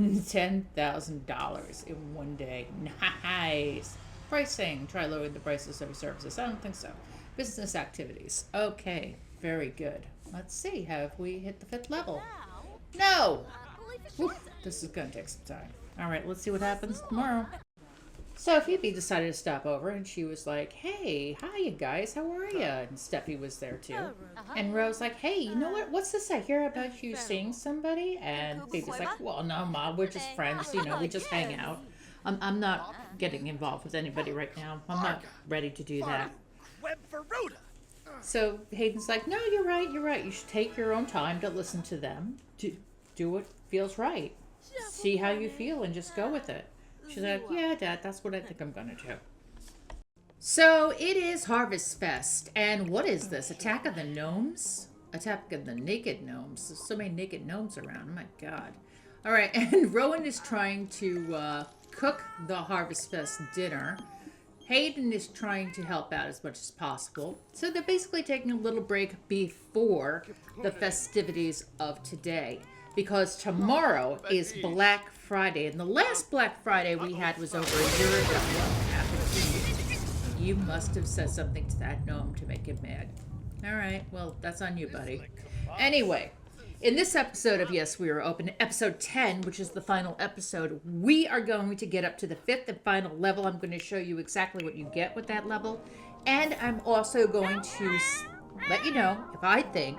$10,000 in one day. Nice. Pricing. Try lowering the prices of your services. I don't think so. Business activities. Okay, very good. Let's see. Have we hit the fifth level? No! Oof, this is going to take some time. All right, let's see what happens tomorrow. So Phoebe decided to stop over, and she was like, "Hey, hi, you guys, how are ya?" And Steffi was there too. And Rose like, "Hey, you know what? What's this I hear about you seeing somebody?" And Phoebe's like, "Well, no, Mom, we're just friends. We just hang out. I'm not getting involved with anybody right now. I'm not ready to do that." So Hayden's like, "No, you're right. You're right. You should take your own time to listen to them. Do what feels right. See how you feel and just go with it." She's like, "Yeah, Dad, that's what I think I'm gonna do." So it is Harvest Fest, and what is this? Attack of the Gnomes? Attack of the Naked Gnomes. There's so many naked gnomes around. Oh my God! All right, and Rowan is trying to cook the Harvest Fest dinner. Hayden is trying to help out as much as possible. So they're basically taking a little break before the festivities of today, because tomorrow is Black Friday, and the last Black Friday we had was over a year ago. You must have said something to that gnome to make him mad. All right, well, that's on you, buddy. Anyway, in this episode of Yes, We Are Open, episode 10, which is the final episode, we are going to get up to the fifth and final level. I'm going to show you exactly what you get with that level. And I'm also going to let you know if I think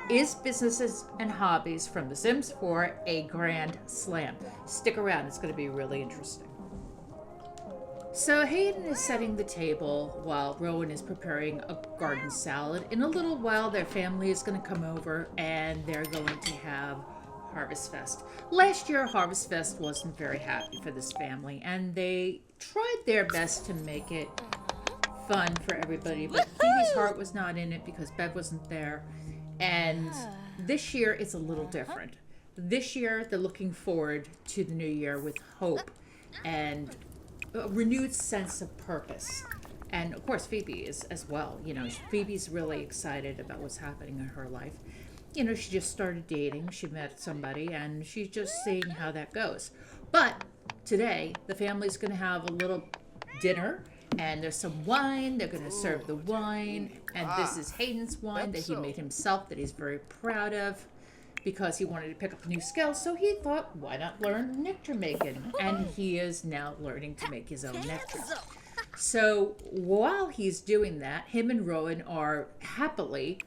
is Businesses and Hobbies from The Sims 4 a grand slam. Stick around, it's going to be really interesting. So Hayden is setting the table while Rowan is preparing a garden salad. In a little while, their family is going to come over and they're going to have Harvest Fest. Last year, Harvest Fest wasn't very happy for this family, and they tried their best to make it fun for everybody, but Phoebe's heart was not in it because Bev wasn't there. And this year, it's a little different. This year, they're looking forward to the new year with hope and a renewed sense of purpose. And of course, Phoebe is as well. Phoebe's really excited about what's happening in her life. She just started dating, she met somebody, and she's just seeing how that goes. But today, the family's going to have a little dinner, and there's some wine. They're going to serve the wine, and this is Hayden's wine that he made himself, that he's very proud of, because he wanted to pick up a new skill. So he thought, why not learn nectar making? And he is now learning to make his own nectar. So while he's doing that, him and Rowan are happily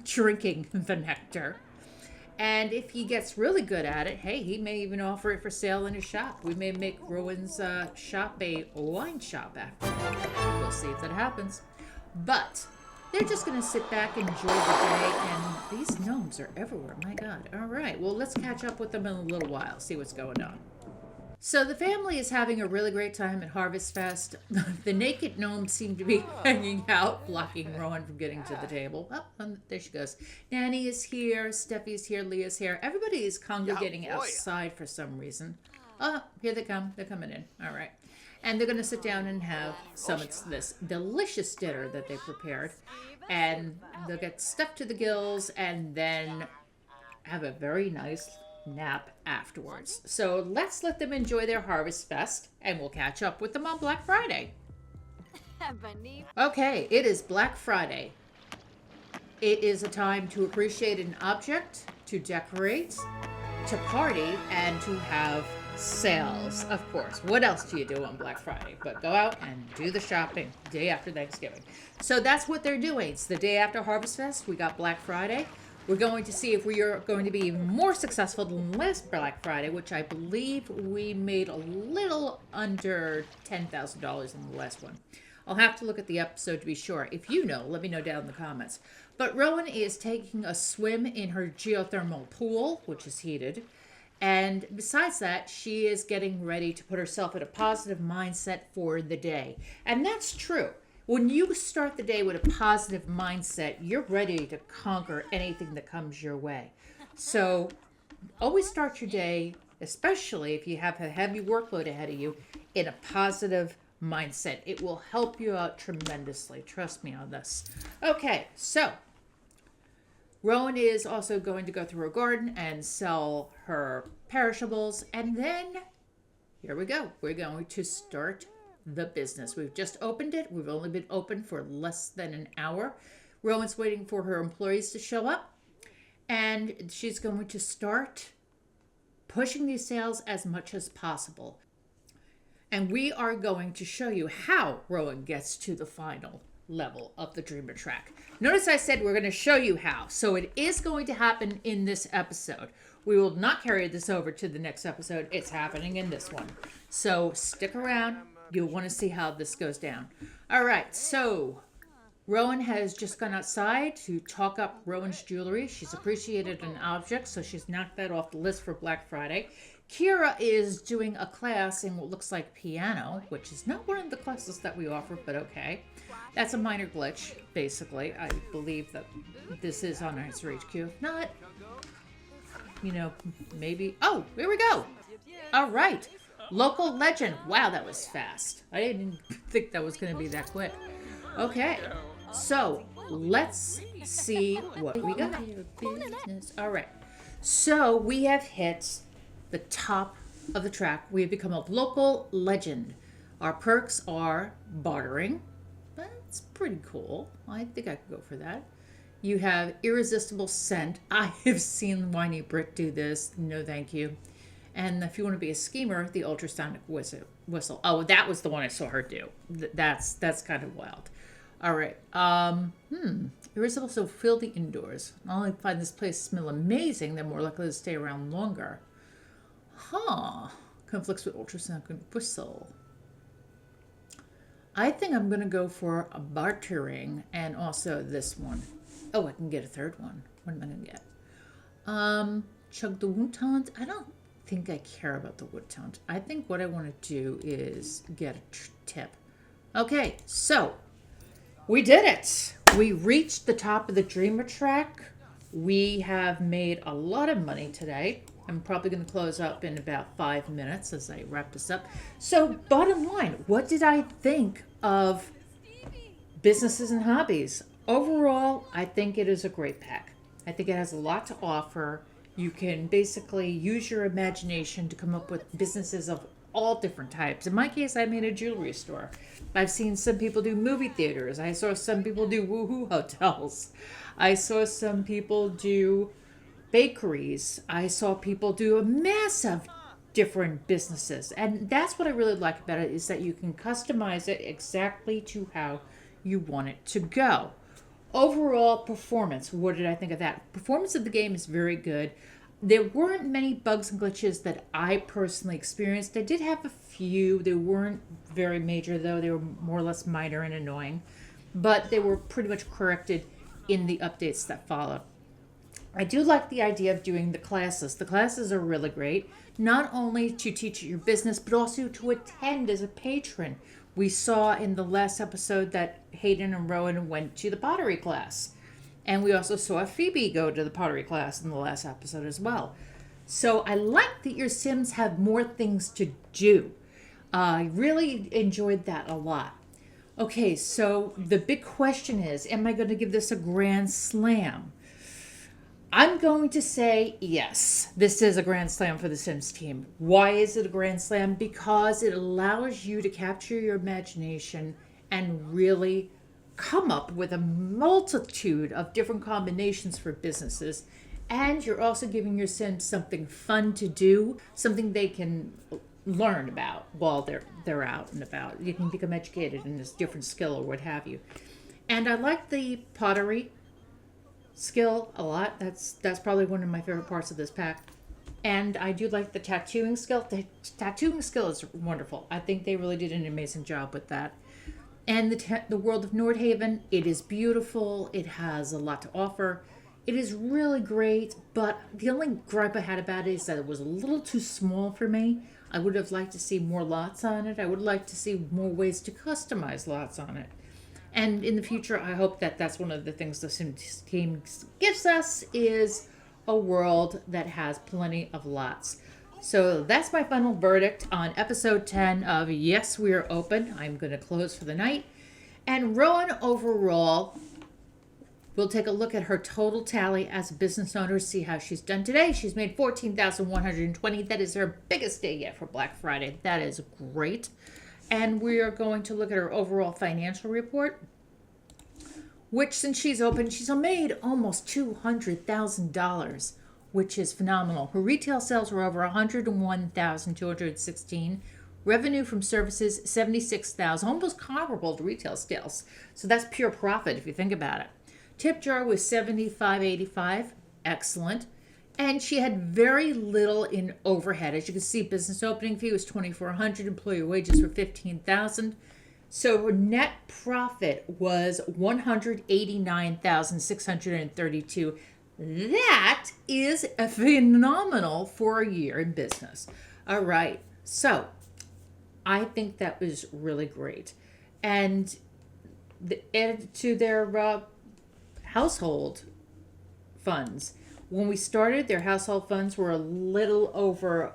drinking the nectar. And if he gets really good at it, hey, he may even offer it for sale in his shop. We may make Rowan's shop a wine shop after. We'll see if that happens. But they're just going to sit back, enjoy the day, and these gnomes are everywhere. My God. All right, well, let's catch up with them in a little while, see what's going on. So the family is having a really great time at Harvest Fest. The naked gnomes seem to be hanging out, blocking Rowan from getting to the table. Oh, there she goes. Nanny is here, Steffi's here, Leah's here. Everybody is congregating outside for some reason. Oh, here they come. They're coming in. All right. And they're going to sit down and have some of this delicious dinner that they prepared. And they'll get stuffed to the gills and then have a very nice nap afterwards. So let's let them enjoy their Harvest Fest, and we'll catch up with them on Black Friday. Okay, it is Black Friday. It is a time to appreciate an object, to decorate, to party, and to have sales, of course. What else do you do on Black Friday but go out and do the shopping day after Thanksgiving? So that's what they're doing. It's the day after Harvest Fest. We got Black Friday. We're going to see if we are going to be even more successful than last Black Friday, which I believe we made a little under $10,000 in the last one. I'll have to look at the episode to be sure. If you know, let me know down in the comments. But Rowan is taking a swim in her geothermal pool, which is heated. And besides that, she is getting ready to put herself in a positive mindset for the day. And that's true. When you start the day with a positive mindset, you're ready to conquer anything that comes your way. So always start your day, especially if you have a heavy workload ahead of you, in a positive mindset. It will help you out tremendously. Trust me on this. Okay, so Rowan is also going to go through her garden and sell her perishables. And then, here we go. We're going to start the business. We've just opened it. We've only been open for less than an hour. Rowan's waiting for her employees to show up. And she's going to start pushing these sales as much as possible. And we are going to show you how Rowan gets to the final level of the Dreamer track. Notice I said we're going to show you how. So it is going to happen in this episode. We will not carry this over to the next episode. It's happening in this one. So stick around. You'll want to see how this goes down. All right. So Rowan has just gone outside to talk up Rowan's jewelry. She's appreciated an object, so she's knocked that off the list for Black Friday. Kira is doing a class in what looks like piano, which is not one of the classes that we offer, but okay. That's a minor glitch, basically. I believe that this is on Answer HQ. If not, maybe. Oh, here we go. All right. Local legend. Wow, that was fast. I didn't think that was going to be that quick. Okay. So let's see what we got. All right. So we have hit the top of the track. We have become a local legend. Our perks are bartering. That's pretty cool. I think I could go for that. You have irresistible scent. I have seen Whiny Brit do this. No, thank you. And if you want to be a schemer, the ultrasonic whistle. Oh, that was the one I saw her do. That's kind of wild. All right. Irresistible, so filthy indoors. Not only find this place smell amazing, they're more likely to stay around longer. Conflicts with ultrasonic whistle. I think I'm going to go for a bartering and also this one. Oh, I can get a third one. What am I going to get? Chug the wood taunt. I don't think I care about the wood taunt. I think what I want to do is get a tip. Okay, so we did it. We reached the top of the Dreamer track. We have made a lot of money today. I'm probably going to close up in about 5 minutes as I wrap this up. So bottom line, what did I think of Businesses and Hobbies? Overall, I think it is a great pack. I think it has a lot to offer. You can basically use your imagination to come up with businesses of all different types. In my case, I made a jewelry store. I've seen some people do movie theaters. I saw some people do woohoo hotels. I saw some people do bakeries. I saw people do a massive different businesses. And that's what I really like about it, is that you can customize it exactly to how you want it to go. Overall performance, what did I think of that? Performance of the game is very good. There weren't many bugs and glitches that I personally experienced. I did have a few. They weren't very major, though. They were more or less minor and annoying. But they were pretty much corrected in the updates that followed. I do like the idea of doing the classes. The classes are really great, not only to teach your business, but also to attend as a patron. We saw in the last episode that Hayden and Rowan went to the pottery class. And we also saw Phoebe go to the pottery class in the last episode as well. So I like that your Sims have more things to do. I really enjoyed that a lot. Okay, so the big question is, am I going to give this a grand slam? I'm going to say yes, this is a grand slam for the Sims team. Why is it a grand slam? Because it allows you to capture your imagination and really come up with a multitude of different combinations for businesses. And you're also giving your Sims something fun to do, something they can learn about while they're out and about. You can become educated in this different skill or what have you. And I like the pottery skill a lot. That's probably one of my favorite parts of this pack. And I do like the tattooing skill. The tattooing skill is wonderful. I think they really did an amazing job with that. And the world of Nordhaven, it is beautiful. It has a lot to offer. It is really great, but the only gripe I had about it is that it was a little too small for me. I would have liked to see more lots on it. I would like to see more ways to customize lots on it. And in the future, I hope that that's one of the things the Sims team gives us, is a world that has plenty of lots. So that's my final verdict on episode 10 of Yes, We Are Open. I'm going to close for the night. And Rowan overall We'll take a look at her total tally as a business owner, see how she's done today. She's made $14,120. That is her biggest day yet for Black Friday. That is great. And we are going to look at her overall financial report, which since she's open, she's made almost $200,000, which is phenomenal. Her retail sales were over 101,216. Revenue from services, 76,000, almost comparable to retail sales. So that's pure profit if you think about it. Tip jar was 75.85, excellent. And she had very little in overhead. As you can see, business opening fee was 2,400, employee wages were 15,000. So her net profit was 189,632. That is phenomenal for a year in business. All right. So I think that was really great. And added to their household funds. When we started, their household funds were a little over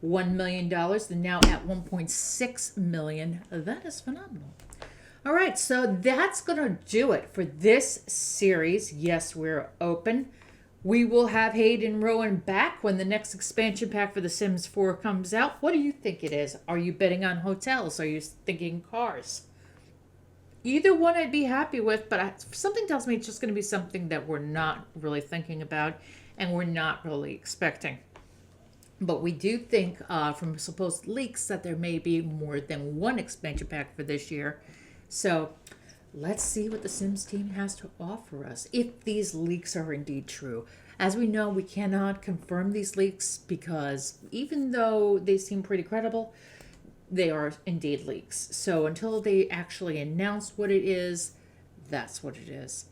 $1 million. They're now at $1.6 million. That is phenomenal. All right, so that's going to do it for this series. Yes, we're open. We will have Hayden and Rowan back when the next expansion pack for The Sims 4 comes out. What do you think it is? Are you betting on hotels? Are you thinking cars? Either one I'd be happy with, but something tells me it's just going to be something that we're not really thinking about and we're not really expecting. But we do think from supposed leaks that there may be more than one expansion pack for this year. So let's see what the Sims team has to offer us, if these leaks are indeed true. As we know, we cannot confirm these leaks because even though they seem pretty credible, they are indeed leaks. So until they actually announce what it is, that's what it is.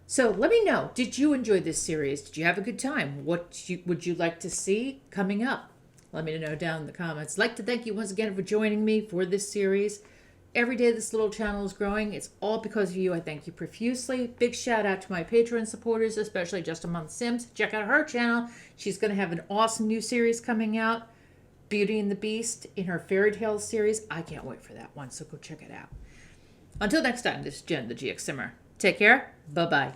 So let me know, did you enjoy this series? Did you have a good time? What would you like to see coming up? Let me know down in the comments. I'd like to thank you once again for joining me for this series. Every day this little channel is growing. It's all because of you. I thank you profusely. Big shout out to my Patreon supporters, especially Just Among Sims. Check out her channel. She's going to have an awesome new series coming out. Beauty and the Beast in her fairy tale series. I can't wait for that one, so go check it out. Until next time, this is Jen, the GXSimmer. Take care. Bye-bye.